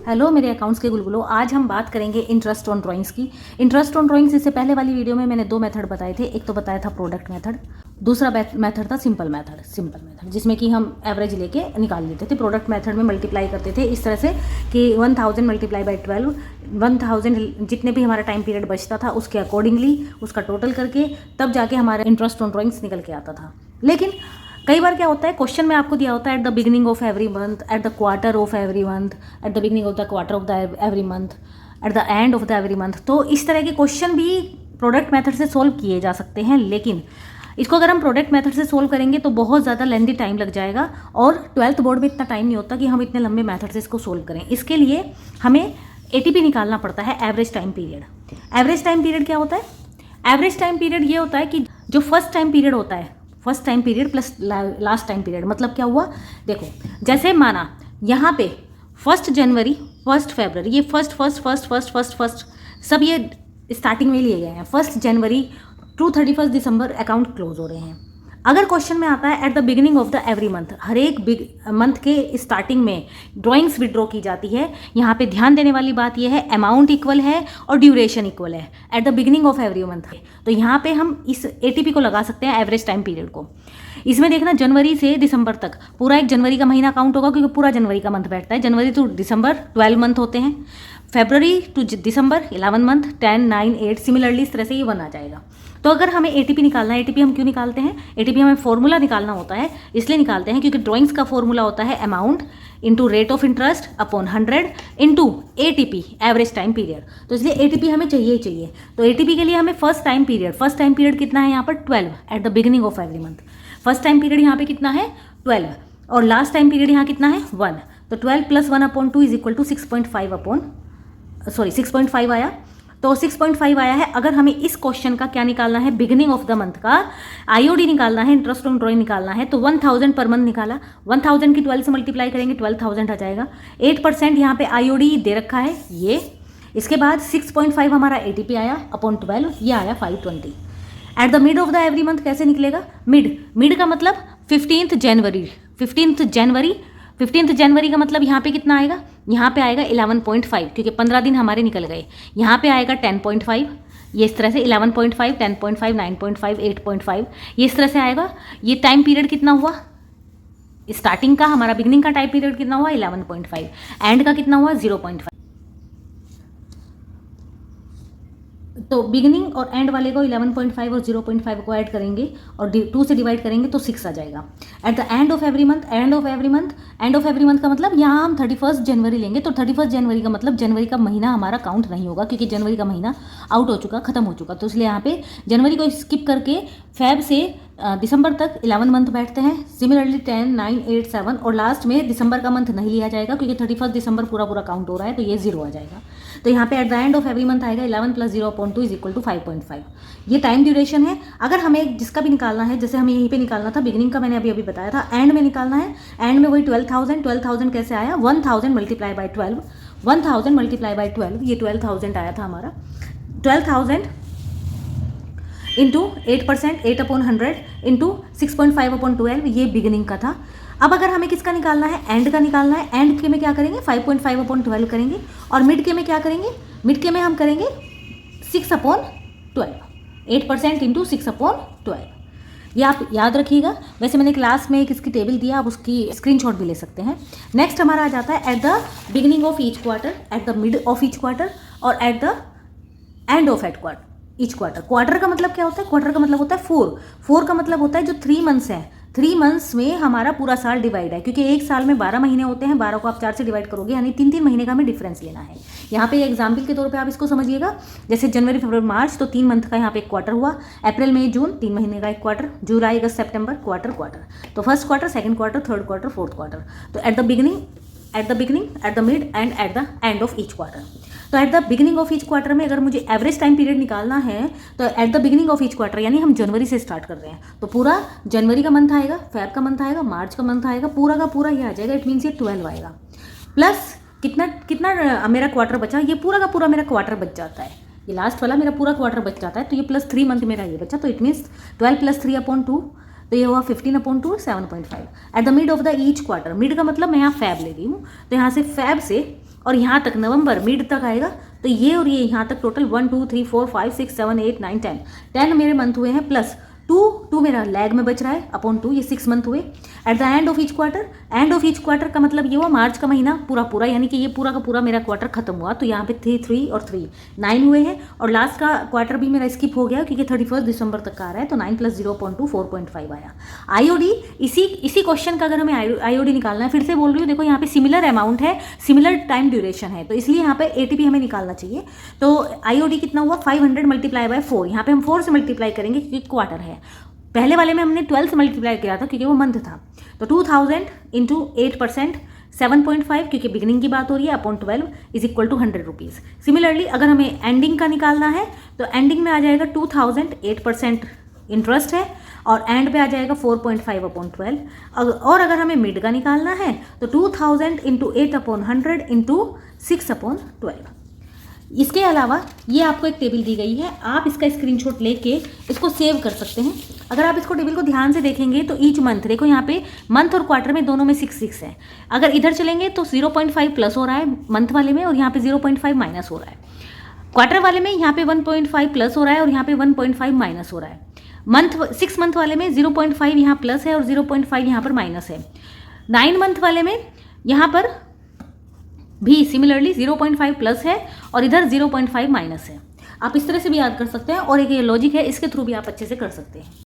Hello मेरे accounts के गुलगुलो। आज हम बात करेंगे इंटरेस्ट ऑन ड्राइंग्स की। इंटरेस्ट ऑन ड्राइंग्स इससे पहले वाली वीडियो में मैंने दो मेथड बताए थे। एक तो बताया था प्रोडक्ट मेथड, दूसरा मेथड था सिंपल मेथड जिसमें कि हम एवरेज लेके निकाल लेते थे। प्रोडक्ट मेथड में मल्टीप्लाई करते थे इस तरह से कि 1000 मल्टीप्लाई बाई 12, 1000 जितने भी हमारा टाइम पीरियड बचता था उसके अकॉर्डिंगली उसका टोटल करके तब जाके हमारा इंटरेस्ट ऑन ड्राइंग्स निकल के आता था। लेकिन कई बार क्या होता है, क्वेश्चन में आपको दिया होता है at the beginning of every month, at the quarter of every month, eight the beginning of the quarter of the every month, eight the end of the every month. तो इस तरह के क्वेश्चन भी प्रोडक्ट मेथड से solve किए जा सकते हैं, लेकिन इसको अगर हम प्रोडक्ट मेथड से सोल्व करेंगे तो बहुत ज़्यादा लेंथी टाइम लग जाएगा और 12th बोर्ड में इतना टाइम नहीं होता कि हम इतने लंबे मेथड से इसको सोल्व करें। इसके लिए हमें एटीपी निकालना पड़ता है, average time period. Average time period क्या होता है? एवरेज टाइम पीरियड ये होता है कि जो फर्स्ट टाइम पीरियड होता है, first time period plus last time period. मतलब क्या हुआ, देखो जैसे माना यहाँ पे 1 जनवरी 1 फरवरी, ये फर्स्ट सब ये स्टार्टिंग में लिए गए हैं। 1 जनवरी टू 31 दिसंबर अकाउंट क्लोज हो रहे हैं। अगर क्वेश्चन में आता है at the beginning of the every month, हर एक मंथ के स्टार्टिंग में ड्राइंग्स विड्रॉ की जाती है। यहाँ पे ध्यान देने वाली बात यह है, अमाउंट इक्वल है और ड्यूरेशन इक्वल है at the beginning of every month. तो यहाँ पे हम इस एटीपी को लगा सकते हैं, एवरेज टाइम पीरियड को। इसमें देखना जनवरी से दिसंबर तक पूरा एक जनवरी का महीना काउंट होगा, क्योंकि पूरा जनवरी का मंथ बैठता है। जनवरी टू दिसंबर 12 मंथ होते हैं, फरवरी टू दिसंबर 11 मंथ, 10, 9, 8, सिमिलरली इस तरह से ये 1 आ जाएगा। तो अगर हमें एटीपी निकालना है, एटीपी हम क्यों निकालते हैं? एटीपी हमें फॉर्मूला निकालना होता है, इसलिए निकालते हैं क्योंकि ड्राइंग्स का फॉर्मूला होता है amount into rate of interest upon 100 into ATP, average time period. तो इसलिए एटीपी हमें चाहिए ही चाहिए। तो एटीपी के लिए हमें फर्स्ट टाइम पीरियड कितना है यहाँ पर? 12 eight the beginning of every month. First time period यहाँ पे कितना है? 12, और लास्ट टाइम पीरियड यहाँ कितना है? 1। तो 12 + 1/2 इज इक्वल टू 6.5 आया। तो 6.5 आया है। अगर हमें इस क्वेश्चन का क्या निकालना है, बिगिनिंग ऑफ द मंथ का आईओडी निकालना है, इंटरेस्ट ऑन ड्राइंग निकालना है, तो 1000 पर मंथ निकाला। 1000 की 12 से मल्टीप्लाई करेंगे, 12,000 आ जाएगा। 8% यहाँ पे आईओडी दे रखा है ये। इसके बाद 6.5 हमारा एटीपी आया अपॉन 12, ये आया 520। Eight the mid of the every month कैसे निकलेगा? मिड का मतलब 15th जनवरी का मतलब यहाँ पे कितना आएगा? यहाँ पे आएगा 11.5, क्योंकि 15 दिन हमारे निकल गए। यहाँ पे आएगा 10.5, ये इस तरह से 11.5, 10.5, 9.5, 8.5, ये इस तरह से आएगा। ये टाइम पीरियड कितना हुआ? स्टार्टिंग का हमारा बिगिनिंग का टाइम पीरियड कितना हुआ? 11.5, एंड का कितना हुआ? 0.5। तो बिगिनिंग और एंड वाले को 11.5 और 0.5 को ऐड करेंगे और 2 से डिवाइड करेंगे तो 6 आ जाएगा। Eight the end of every month का मतलब यहाँ हम 31 जनवरी लेंगे। तो 31 जनवरी का मतलब जनवरी का महीना हमारा काउंट नहीं होगा, क्योंकि जनवरी का महीना आउट हो चुका, खत्म हो चुका। तो इसलिए यहाँ पे जनवरी को स्किप करके फेब से दिसंबर तक 11 मंथ बैठते हैं। सिमिलरली 10, 9, 8, 7 और लास्ट में दिसंबर का मंथ नहीं लिया जाएगा, क्योंकि 31 दिसंबर पूरा काउंट हो रहा है, तो ये 0 आ जाएगा। तो यहाँ पे eight the end of every month आएगा 11 + 0/2 इज इक्वल टू 5.5। ये टाइम ड्यूरेशन है। अगर हमें जिसका भी निकालना है, जैसे हमें यहीं पे निकालना था, बिगिनिंग का मैंने अभी बताया था, एंड में निकालना है। एंड में वही 12,000 कैसे आया? 1000 मल्टीप्लाई बाई 12, 1000 मल्टीप्लाई बाई 12, ये 12,000 आया था हमारा। 12,000 इंटू 8%, 8/100 इंटू 6.5/12, ये बिगिनिंग का था। अब अगर हमें किसका निकालना है? एंड का निकालना है। एंड के में क्या करेंगे? 5.5/12 करेंगे। और मिड के में क्या करेंगे? मिड के में हम करेंगे 6/12, 8% इंटू 6/12। ये आप याद रखिएगा। वैसे मैंने क्लास में एक इसकी टेबल दिया, आप उसकी स्क्रीनशॉट भी ले सकते हैं। नेक्स्ट हमारा आ जाता है at the beginning of each quarter, at the mid of each quarter और at the end of each quarter. Quarter का मतलब क्या होता है? क्वार्टर का मतलब होता है 4 का मतलब होता है जो 3 मंथ्स हैं। 3 मंथ्स में हमारा पूरा साल डिवाइड है, क्योंकि एक साल में 12 महीने होते हैं। 12 को आप 4 से डिवाइड करोगे, यानी 3 महीने का हमें डिफरेंस लेना है। यहाँ पे एग्जाम्पल के तौर पे आप इसको समझिएगा। जैसे जनवरी, फरवरी, मार्च, तो 3 मंथ का यहाँ पे एक क्वार्टर हुआ। अप्रैल, मई, जून 3 महीने का एक क्वार्टर। जुलाई, अगस्त, सितंबर क्वार्टर। तो first quarter, second quarter, third quarter, fourth quarter. तो at the beginning, at the mid and at the end of each quarter. तो at the beginning of each quarter में अगर मुझे एवरेज टाइम पीरियड निकालना है, तो at the beginning of each quarter, यानी हम जनवरी से स्टार्ट कर रहे हैं, तो पूरा जनवरी का मंथ आएगा, फेब का मंथ आएगा, मार्च का मंथ आएगा, पूरा का पूरा ये आ जाएगा। इट मीन्स ये 12 आएगा। प्लस कितना मेरा क्वार्टर बचा? ये पूरा का पूरा मेरा क्वार्टर बच जाता है। ये लास्ट वाला मेरा पूरा क्वार्टर बच जाता है, तो ये +3 मंथ मेरा ये बचा। तो इट मीन्स 12 + 3/2, तो ये हुआ 15/2, 7.5। Eight the mid of the each quarter, mid का मतलब मैं यहाँ फैब ले रही हूँ, तो यहाँ से फैब से और यहाँ तक नवंबर मिड तक आएगा, तो ये और ये यहाँ तक टोटल 1 2 3 4 5 6 7 8 9 10 मेरे मंथ हुए हैं, प्लस 2 मेरा लैग में बच रहा है अपॉन 2, ये 6 मंथ हुए। Eight the end of each quarter, and of each quarter का मतलब ये हुआ मार्च का महीना पूरा यानी कि ये पूरा का पूरा मेरा क्वार्टर खत्म हुआ, तो यहाँ पे 3 और 3 9 हुए हैं, और लास्ट का क्वार्टर भी मेरा स्किप हो गया क्योंकि 31 दिसंबर तक का आ रहा है, तो 9 + 0.2 4.5 आया। आईओडी, इसी क्वेश्चन का अगर हमें आईओडी निकालना है, फिर से बोल रही हूँ, देखो यहाँ पे सिमिलर अमाउंट है, सिमिलर टाइम ड्यूरेशन है, तो इसलिए यहाँ पे एटीपी हमें निकालना चाहिए। तो आईओडी कितना हुआ 500 × 4, यहाँ पे हम 4 से मल्टीप्लाई करेंगे क्योंकि क्वार्टर है। पहले वाले में हमने 12 से मल्टीप्लाई किया था क्योंकि वो मंथ था, तो 2000 × 8% 7.5 क्योंकि बिगिनिंग की बात हो रही है अपॉन 12 = 100 रुपीज़। सिमिलरली अगर हमें एंडिंग का निकालना है तो एंडिंग में आ जाएगा 2000, 8% इंटरेस्ट है, और एंड पे आ जाएगा 4.5 अपॉन 12। और अगर हमें मिड का निकालना है तो 2000 × 8/100 × 6/12। इसके अलावा ये आपको एक टेबल दी गई है, आप इसका स्क्रीनशॉट लेके इसको सेव कर सकते हैं। अगर आप इसको टेबल को ध्यान से देखेंगे तो ईच मंथ, देखो यहाँ पे मंथ और क्वार्टर में दोनों में 6 है। अगर इधर चलेंगे तो 0.5 प्लस हो रहा है मंथ वाले में, और यहाँ पे 0.5 माइनस हो रहा है। क्वार्टर वाले में यहाँ पे 1.5 प्लस हो रहा है और यहाँ पे 1.5 माइनस हो रहा है। 6 मंथ वाले में 0.5 यहाँ प्लस है और 0.5 यहाँ पर माइनस है। 9 मंथ वाले में यहाँ पर भी सिमिलरली 0.5 प्लस है और इधर 0.5 माइनस है। आप इस तरह से भी याद कर सकते हैं, और एक ये लॉजिक है, इसके थ्रू भी आप अच्छे से कर सकते हैं।